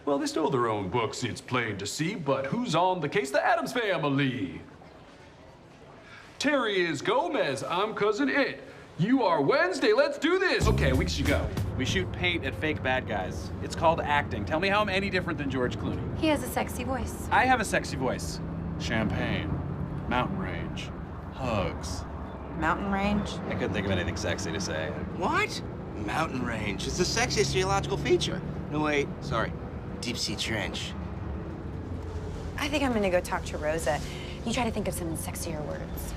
Well, they stole their own books, it's plain to see, but who's on the case? The Addams Family. Terry is Gomez, I'm Cousin It. You are Wednesday, let's do this. Okay, we should go. We shoot paint at fake bad guys. It's called acting. Tell me how I'm any different than George Clooney. He has a sexy voice. I have a sexy voice. Champagne, mountain range, hugs. Mountain range? I couldn't think of anything sexy to say. What? Mountain range is the sexiest geological feature. No, wait, sorry. Deep sea trench. I think I'm gonna go talk to Rosa. You try to think of some sexier words.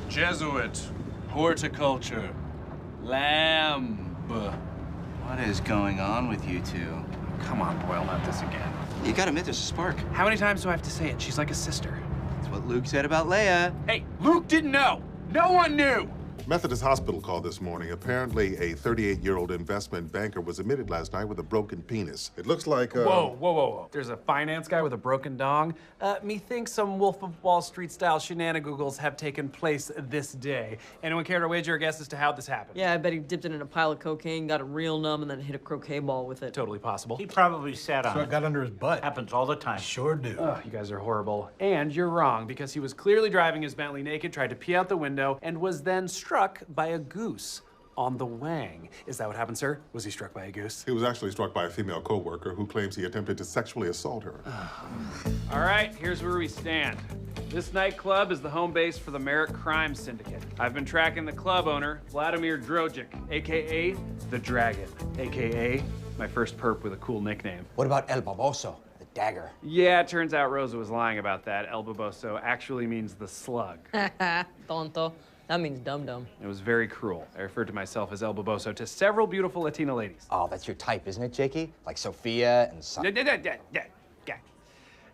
Jesuit, horticulture, lamb. What is going on with you two? Come on, Boyle, not this again. You gotta admit there's a spark. How many times do I have to say it? She's like a sister. That's what Luke said about Leia. Hey, Luke didn't know. No one knew. Methodist Hospital called this morning. Apparently, a 38-year-old investment banker was admitted last night with a broken penis. It looks like, Whoa. There's a finance guy with a broken dong? Methinks some Wolf of Wall Street-style shenanigans have taken place this day. Anyone care to wager a guess as to how this happened? Yeah, I bet he dipped it in a pile of cocaine, got it real numb, and then hit a croquet ball with it. Totally possible. He probably sat on So it. it got under his butt. Happens all the time. Sure do. You guys are horrible. And you're wrong, because he was clearly driving his Bentley naked, tried to pee out the window, and was then struck by a goose on the wang. Is that what happened, sir? Was he struck by a goose? he was actually struck by a female co-worker who claims he attempted to sexually assault her. All right, here's where we stand. This nightclub is the home base for the Merrick Crime Syndicate. I've been tracking the club owner, Vladimir Drogic, AKA the Dragon, AKA my first perp with a cool nickname. What about El Baboso, the dagger? Yeah, it turns out Rosa was lying about that. El Baboso actually means the slug. Tonto. That means dum-dum. It was very cruel. I referred to myself as El Baboso to several beautiful Latina ladies. Oh, that's your type, isn't it, Jakey? Like Sophia and Yeah.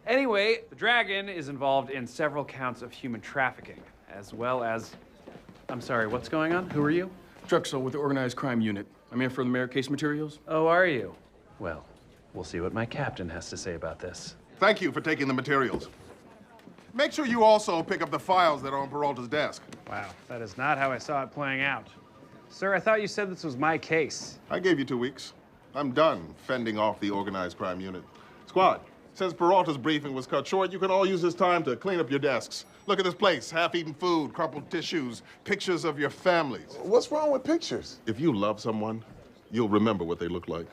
Anyway, the Dragon is involved in several counts of human trafficking, as well as... I'm sorry, what's going on? Who are you? Drexel with the Organized Crime Unit. I'm here for the Merrick case materials. Oh, are you? Well, we'll see what my captain has to say about this. Thank you for taking the materials. Make sure you also pick up the files that are on Peralta's desk. Wow, that is not how I saw it playing out. Sir, I thought you said this was my case. I gave you 2 weeks. I'm done fending off the Organized Crime Unit. Squad, since Peralta's briefing was cut short, you can all use this time to clean up your desks. Look at this place, half-eaten food, crumpled tissues, pictures of your families. What's wrong with pictures? If you love someone, you'll remember what they look like.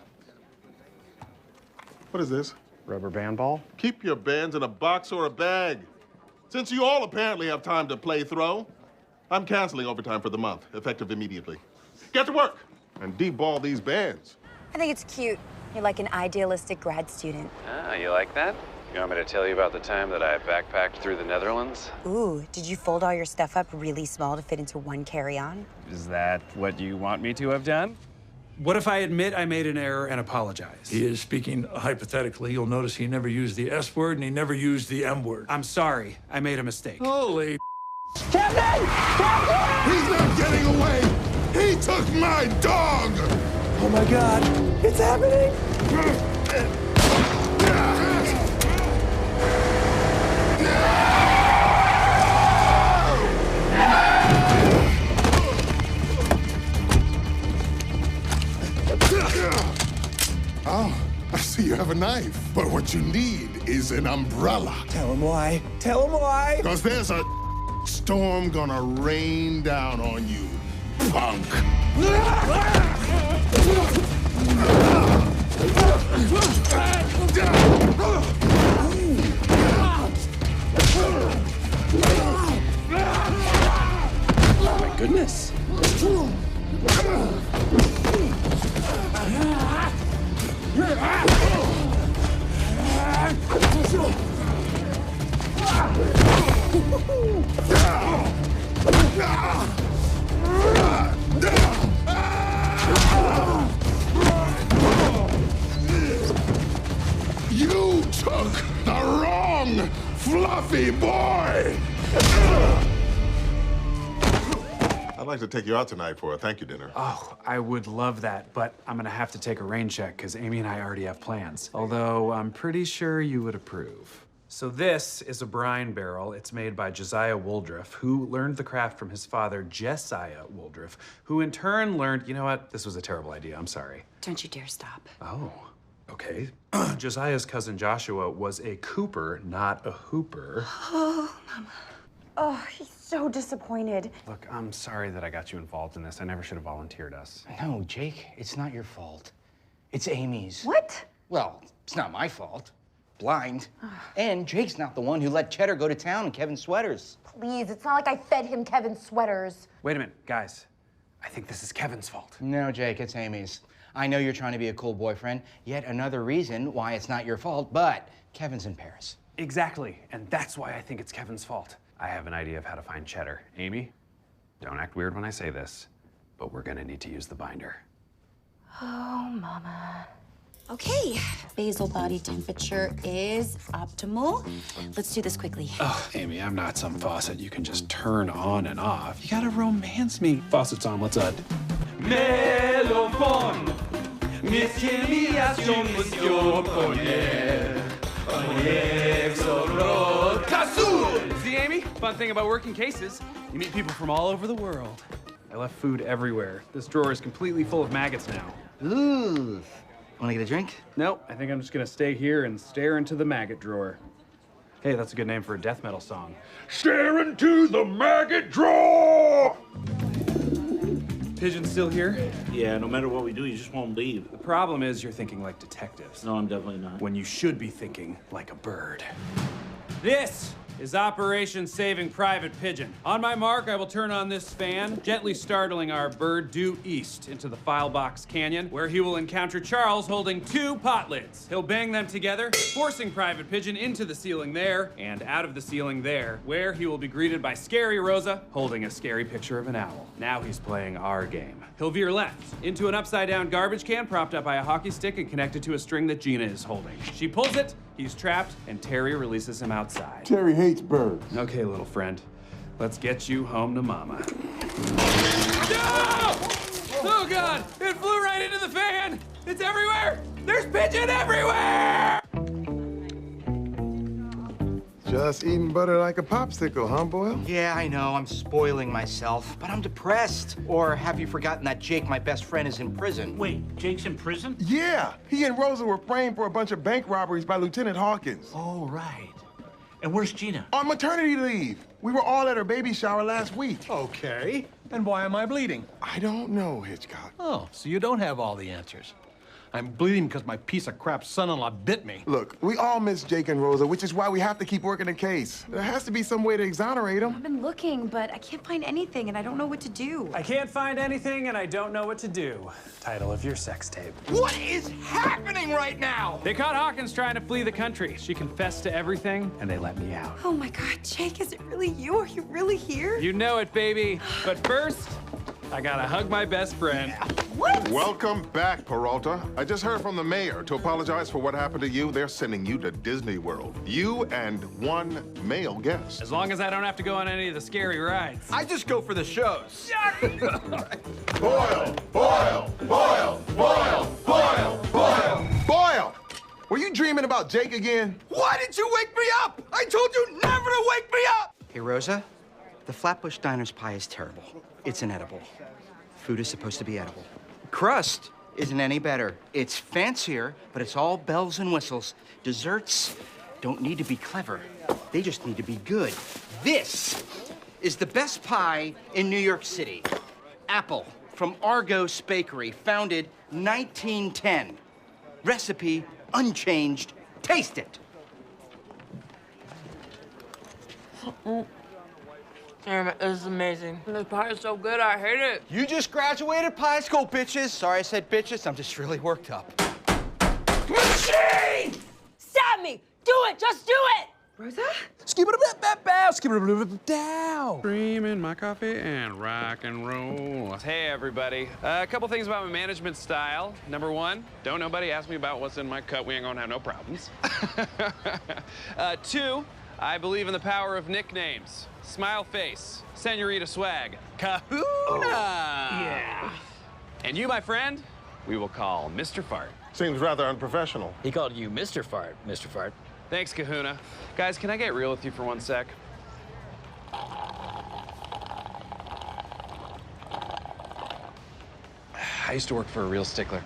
What is this? Rubber band ball? Keep your bands in a box or a bag. Since you all apparently have time to play throw, I'm canceling overtime for the month, effective immediately. Get to work and deball these bands. I think it's cute. You're like an idealistic grad student. Ah, you like that? You want me to tell you about the time that I backpacked through the Netherlands? Ooh, did you fold all your stuff up really small to fit into one carry-on? Is that what you want me to have done? What if I admit I made an error and apologize? He is speaking hypothetically. You'll notice he never used the S word and he never used the M word. I'm sorry. I made a mistake. Holy Captain! Captain! He's not getting away! He took my dog! Oh my God, it's happening! Oh, I see you have a knife. But what you need is an umbrella. Tell him why. Tell him why. Because there's a storm gonna rain down on you, punk. Oh my goodness. You took the wrong fluffy boy! I'd like to take you out tonight for a thank you dinner. Oh, I would love that, but I'm gonna have to take a rain check because Amy and I already have plans. Although I'm pretty sure you would approve. So this is a brine barrel. It's made by Josiah Woldruff, who learned the craft from his father, Jesiah Woldruff, who in turn learned, you know what? This was a terrible idea, I'm sorry. Don't you dare stop. Oh, Okay. Josiah's cousin Joshua was a Cooper, not a Hooper. Oh, Mama. Oh, he's so disappointed. Look, I'm sorry that I got you involved in this. I never should have volunteered us. No, Jake, it's not your fault. It's Amy's. What? Well, it's not my fault. Blind. And Jake's not the one who let Cheddar go to town in Kevin's sweaters. Please, it's not like I fed him Kevin's sweaters. Wait a minute, guys. I think this is Kevin's fault. No, Jake, it's Amy's. I know you're trying to be a cool boyfriend. Yet another reason why it's not your fault, but Kevin's in Paris. Exactly, and that's why I think it's Kevin's fault. I have an idea of how to find Cheddar. Amy, don't act weird when I say this, but we're gonna need to use the binder. Oh, Mama. Okay, basal body temperature is optimal. Let's do this quickly. Oh, Amy, I'm not some faucet you can just turn on and off. You gotta romance me. Faucet's on, let's ud. Melofon, misceliación monsieur Boyle. See, Amy? Fun thing about working cases, you meet people from all over the world. I left food everywhere. This drawer is completely full of maggots now. Ooh. Wanna get a drink? Nope, I think I'm just gonna stay here and stare into the maggot drawer. Hey, that's a good name for a death metal song. Stare into the maggot drawer! Pigeon still here? Yeah, no matter what we do, you just won't leave. The problem is you're thinking like detectives. No, I'm definitely not. When you should be thinking like a bird. This is Operation Saving Private Pigeon. On my mark, I will turn on this fan, gently startling our bird due east into the Filebox Canyon, where he will encounter Charles holding 2 pot lids. He'll bang them together, forcing Private Pigeon into the ceiling there and out of the ceiling there, where he will be greeted by Scary Rosa holding a scary picture of an owl. Now he's playing our game. He'll veer left into an upside-down garbage can propped up by a hockey stick and connected to a string that Gina is holding. She pulls it, he's trapped, and Terry releases him outside. Terry hates birds. Okay, little friend. Let's get you home to Mama. No! Oh, God! It flew right into the fan! It's everywhere! There's pigeon everywhere! Just eating butter like a popsicle, huh, Boyle? Yeah, I know, I'm spoiling myself, but I'm depressed. Or have you forgotten that Jake, my best friend, is in prison? Wait, Jake's in prison? Yeah, he and Rosa were framed for a bunch of bank robberies by Lieutenant Hawkins. Oh, right. And where's Gina? On maternity leave. We were all at her baby shower last week. Okay. And why am I bleeding? I don't know, Hitchcock. Oh, so you don't have all the answers. I'm bleeding because my piece of crap son-in-law bit me. Look, we all miss Jake and Rosa, which is why we have to keep working the case. There has to be some way to exonerate them. I've been looking, but I can't find anything, and I don't know what to do. I can't find anything, and I don't know what to do. Title of your sex tape. What is happening right now? They caught Hawkins trying to flee the country. She confessed to everything, and they let me out. Oh my God, Jake, is it really you? Are you really here? You know it, baby. But first, I gotta hug my best friend. What? Welcome back, Peralta. I just heard from the mayor to apologize for what happened to you. They're sending you to Disney World. You and 1 male guest. As long as I don't have to go on any of the scary rides. I just go for the shows. Boyle! Boyle! Boyle! Boyle! Boyle! Boyle! Boyle! Were you dreaming about Jake again? Why did you wake me up? I told you never to wake me up! Hey, Rosa, the Flatbush Diner's pie is terrible. It's inedible. Food is supposed to be edible. Crust isn't any better. It's fancier, but it's all bells and whistles. Desserts don't need to be clever. They just need to be good. This is the best pie in New York City. Apple from Argos Bakery, founded 1910. Recipe unchanged. Taste it. Damn it, this is amazing. This pie is so good, I hate it. You just graduated pie school, bitches. Sorry I said bitches, I'm just really worked up. Machine! Stab me! Do it! Just do it! Rosa? Skip it up, bow, skip it up, down. Cream in my coffee and rock and roll. Hey, everybody. A couple things about my management style. Number 1, don't nobody ask me about what's in my cup. We ain't gonna have no problems. 2, I believe in the power of nicknames. Smile face, Senorita swag, Kahuna! Oh, yeah. And you, my friend, we will call Mr. Fart. Seems rather unprofessional. He called you Mr. Fart, Mr. Fart. Thanks, Kahuna. Guys, can I get real with you for 1 sec? I used to work for a real stickler.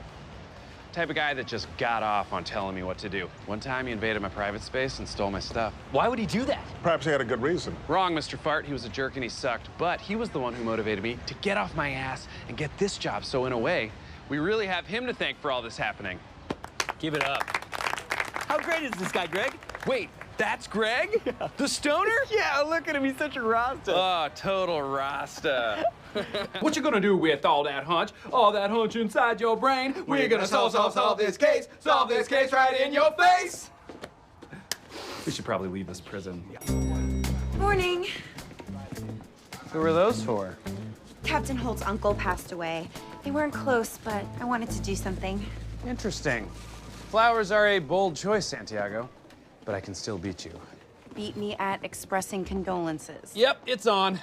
Type of guy that just got off on telling me what to do. One time he invaded my private space and stole my stuff. Why would he do that? Perhaps he had a good reason. Wrong, Mr. Fart. He was a jerk and he sucked. But he was the one who motivated me to get off my ass and get this job. So in a way, we really have him to thank for all this happening. Give it up. How great is this guy, Greg? Wait, that's Greg? Yeah. The stoner? Yeah, look at him. He's such a Rasta. Oh, total Rasta. What you gonna do with all that hunch inside your brain? We're gonna solve this case right in your face. We should probably leave this prison. Morning. Who were those for? Captain Holt's uncle passed away. They weren't close, but I wanted to do something. Interesting. Flowers are a bold choice, Santiago, but I can still beat you. Beat me at expressing condolences. Yep, it's on.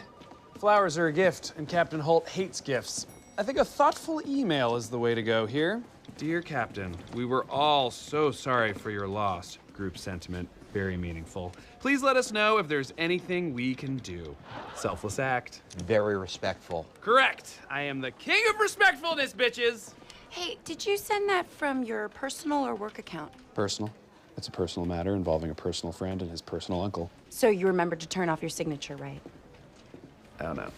Flowers are a gift, and Captain Holt hates gifts. I think a thoughtful email is the way to go here. Dear Captain, we were all so sorry for your loss. Group sentiment, very meaningful. Please let us know if there's anything we can do. Selfless act. Very respectful. Correct. I am the king of respectfulness, bitches. Hey, did you send that from your personal or work account? Personal. It's a personal matter involving a personal friend and his personal uncle. So you remembered to turn off your signature, right? Oh, no.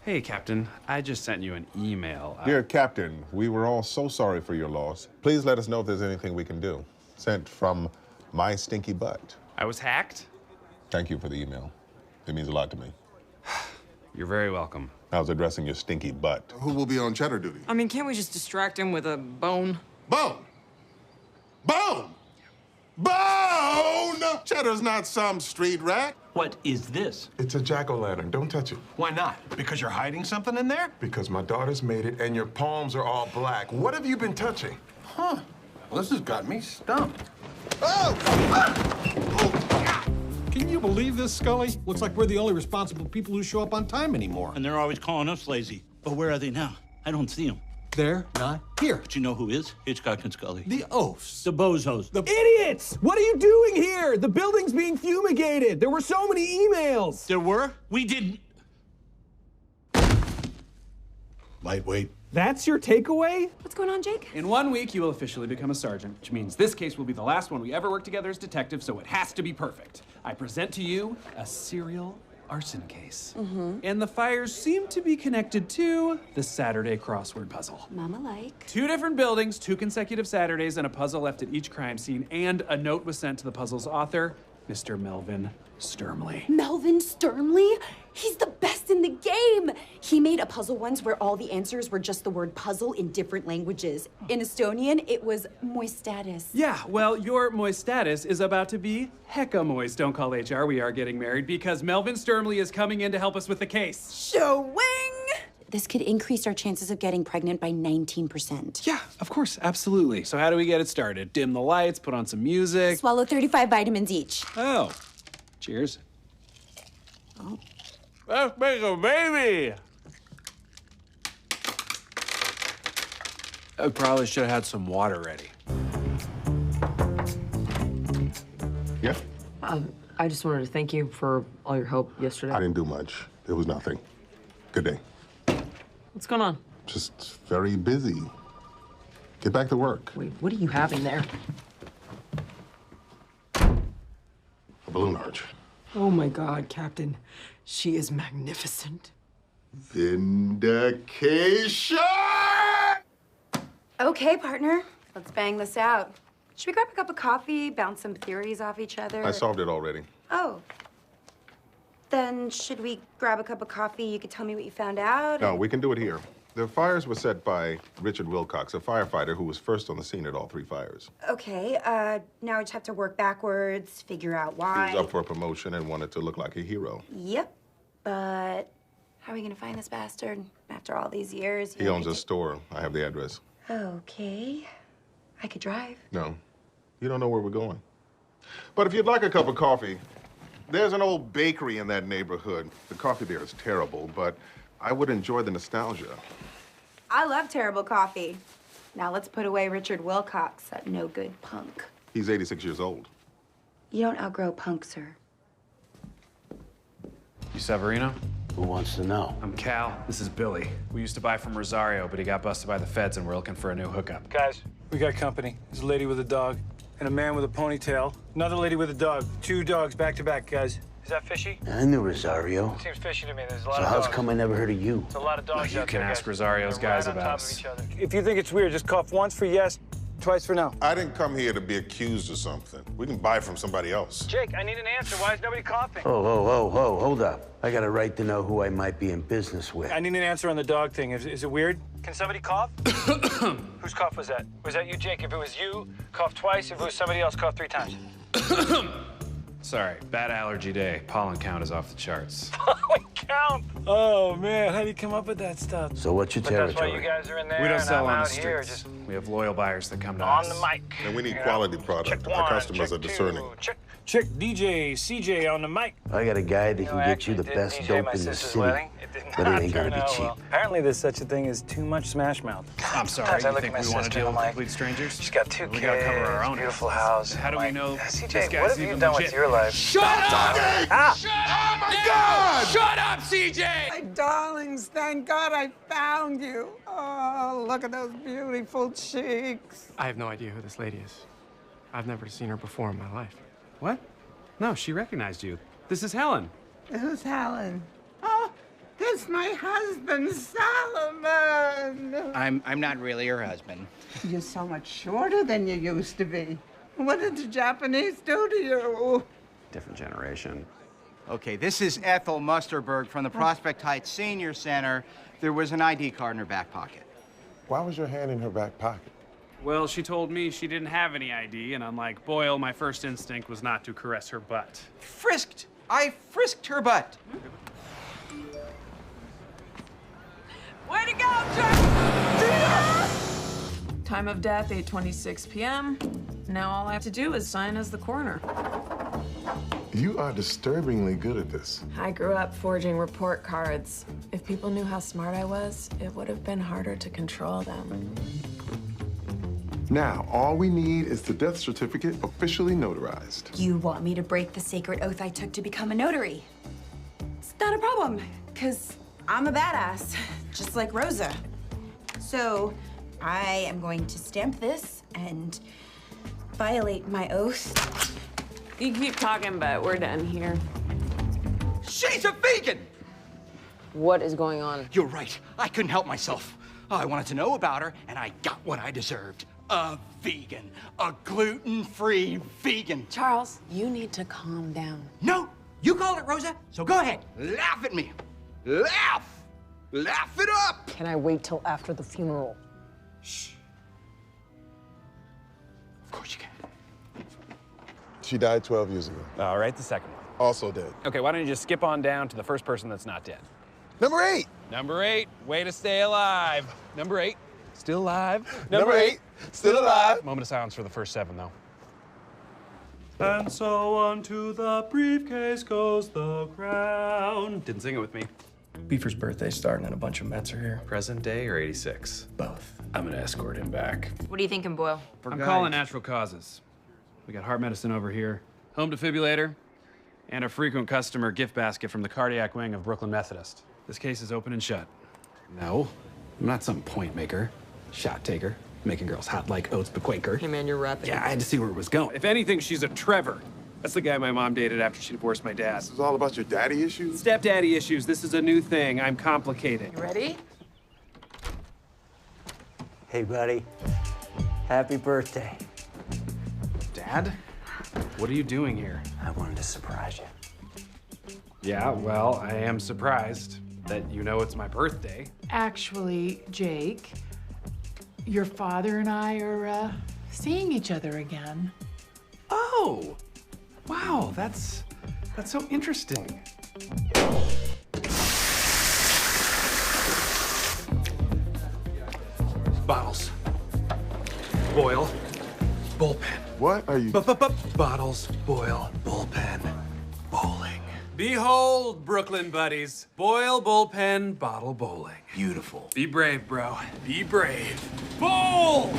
Hey, Captain. I just sent you an email. Dear Captain, we were all so sorry for your loss. Please let us know if there's anything we can do. Sent from my stinky butt. I was hacked? Thank you for the email. It means a lot to me. You're very welcome. I was addressing your stinky butt. Who will be on cheddar duty? I mean, can't we just distract him with a bone? Bone! Bone! Bone! Cheddar's not some street rat. What is this? It's a jack-o'-lantern. Don't touch it. Why not? Because you're hiding something in there? Because my daughter's made it and your palms are all black. What have you been touching? Huh. Well, this has got me stumped. Oh! Can you believe this, Scully? Looks like we're the only responsible people who show up on time anymore. And they're always calling us lazy. But where are they now? I don't see them. They're not here. But you know who is? Hitchcock and Scully. The oafs. The bozos. The Idiots! What are you doing here? The building's being fumigated. There were so many emails. There were? We didn't. lightweight. That's your takeaway? What's going on, Jake? In 1 week, you will officially become a sergeant, which means this case will be the last one we ever work together as detectives, so it has to be perfect. I present to you a serial arson case. And the fires seem to be connected to the Saturday crossword puzzle. Mama like. 2 different buildings, 2 consecutive Saturdays, and a puzzle left at each crime scene, and a note was sent to the puzzle's author, Mr. Melvin Sturmley. Melvin Sturmley? He's the best in the game! He made a puzzle once where all the answers were just the word puzzle in different languages. In Estonian, it was moistatus. Yeah, well, your moistatus is about to be hecka moist. Don't call HR, we are getting married, because Melvin Sturmley is coming in to help us with the case. Showing! This could increase our chances of getting pregnant by 19%. Yeah, of course, absolutely. So how do we get it started? Dim the lights, put on some music. Swallow 35 vitamins each. Oh, cheers. Oh. Let's make a baby! I probably should have had some water ready. Yeah? I just wanted to thank you for all your help yesterday. I didn't do much. It was nothing. Good day. What's going on? Just very busy. Get back to work. Wait, what are you having there? A balloon arch. Oh my God, Captain. She is magnificent. Vindication! Okay, partner. Let's bang this out. Should we grab a cup of coffee, bounce some theories off each other? I solved it already. Oh. Then should we grab a cup of coffee? You could tell me what you found out? No, we can do it here. The fires were set by Richard Wilcox, a firefighter who was first on the scene at all 3 fires. Okay, now we just have to work backwards, figure out why. He was up for a promotion and wanted to look like a hero. Yep, but how are we gonna find this bastard after all these years? He owns a store. I have the address. Okay, I could drive. No, you don't know where we're going. But if you'd like a cup of coffee, there's an old bakery in that neighborhood. The coffee there is terrible, but I would enjoy the nostalgia. I love terrible coffee. Now let's put away Richard Wilcox, that no-good punk. He's 86 years old. You don't outgrow punk, sir. You Severino? Who wants to know? I'm Cal. This is Billy. We used to buy from Rosario, but he got busted by the feds and we're looking for a new hookup. Guys, we got company. There's a lady with a dog and a man with a ponytail. Another lady with a dog. 2 dogs back to back, guys. Is that fishy? I knew Rosario. Seems fishy to me. There's a lot So of how's dogs. come I never heard of you? There's a lot of dogs You out can there, ask guys. Rosario's They're guys right on about top us. of each other. If you think it's weird, just cough once for yes, twice for no. I didn't come here to be accused of something. We can buy from somebody else. Jake, I need an answer. Why is nobody coughing? Oh, hold up. I got a right to know who I might be in business with. I need an answer on the dog thing. Is it weird? Can somebody cough? Whose cough was that? Was that you, Jake? If it was you, cough twice. If it was somebody else, cough 3 times. Sorry, bad allergy day. Pollen count is off the charts. Pollen count? Oh, man. How do you come up with that stuff? So what's your But territory? that's why you guys are in there We don't and sell I'm on the out here streets. just We have loyal buyers that come to on us. the mic. And we need You know? quality product. Check Our one, customers check are discerning. two, check DJ, CJ on the mic. I got a guy that can get you the Did best DJ dope my in the sister's city, wedding? It did but it not ain't gonna turn be out cheap. well. Apparently, there's such a thing as too much Smash Mouth. I'm sorry, Sometimes I you look think at my we want to sister deal and with I'm like, complete strangers? she's got 2 We kids, gotta cover our own beautiful asses. house. How do we know CJ, this guy's what have you even done legit? with your life? Shut up! Ah. Oh, my God! Shut up, CJ! My darlings, thank God I found you. Oh, look at those beautiful cheeks. I have no idea who this lady is. I've never seen her before in my life. What? No, she recognized you. This is Helen. Who's Helen? Oh, that's my husband, Solomon. I'm not really her husband. You're so much shorter than you used to be. What did the Japanese do to you? Different generation. Okay, this is Ethel Musterberg from the Prospect Heights Senior Center. There was an ID card in her back pocket. Why was your hand in her back pocket? Well, she told me she didn't have any ID, and unlike Boyle, my first instinct was not to caress her butt. Frisked! I frisked her butt. Way to go, Jack! Time of death, 8:26 p.m. Now all I have to do is sign as the coroner. You are disturbingly good at this. I grew up forging report cards. If people knew how smart I was, it would have been harder to control them. Now, all we need is the death certificate officially notarized. You want me to break the sacred oath I took to become a notary? It's not a problem, because I'm a badass, just like Rosa. So I am going to stamp this and violate my oath. You keep talking, but we're done here. She's a vegan! What is going on? You're right. I couldn't help myself. I wanted to know about her, and I got what I deserved. A vegan. A gluten-free vegan. Charles, you need to calm down. No! You called it, Rosa, so go ahead. Laugh at me. Laugh! Laugh it up! Can I wait till after the funeral? Shh. Of course you can. She died 12 years ago. All right, the second one. Also dead. Okay, why don't you just skip on down to the first person that's not dead? Number 8. Number 8, way to stay alive. Number 8, still alive. Number 8, still alive. Moment of silence for the first 7, though. And so unto the briefcase goes the crown. Didn't sing it with me. Beaver's birthday starting and a bunch of Mets are here. Present day or 86? Both. I'm gonna escort him back. What are you thinking, Boyle? I'm calling natural causes. We got heart medicine over here, home defibrillator, and a frequent customer gift basket from the cardiac wing of Brooklyn Methodist. This case is open and shut. No, I'm not some point maker, shot taker, making girls hot like oats but Quaker. Hey, man, you're rapping. Yeah, I had to see where it was going. If anything, she's a Trevor. That's the guy my mom dated after she divorced my dad. This is all about your daddy issues? Stepdaddy issues. This is a new thing. I'm complicated. You ready? Hey, buddy. Happy birthday. Dad? What are you doing here? I wanted to surprise you. Yeah, well, I am surprised that you know it's my birthday. Actually, Jake, your father and I are seeing each other again. Oh! Wow, that's so interesting. Bottles. Boyle. Bullpen. What are you... Bottles, Boyle, bullpen, bowling. Behold, Brooklyn buddies. Boyle, bullpen, bottle, bowling. Beautiful. Be brave, bro. Be brave. Bowl!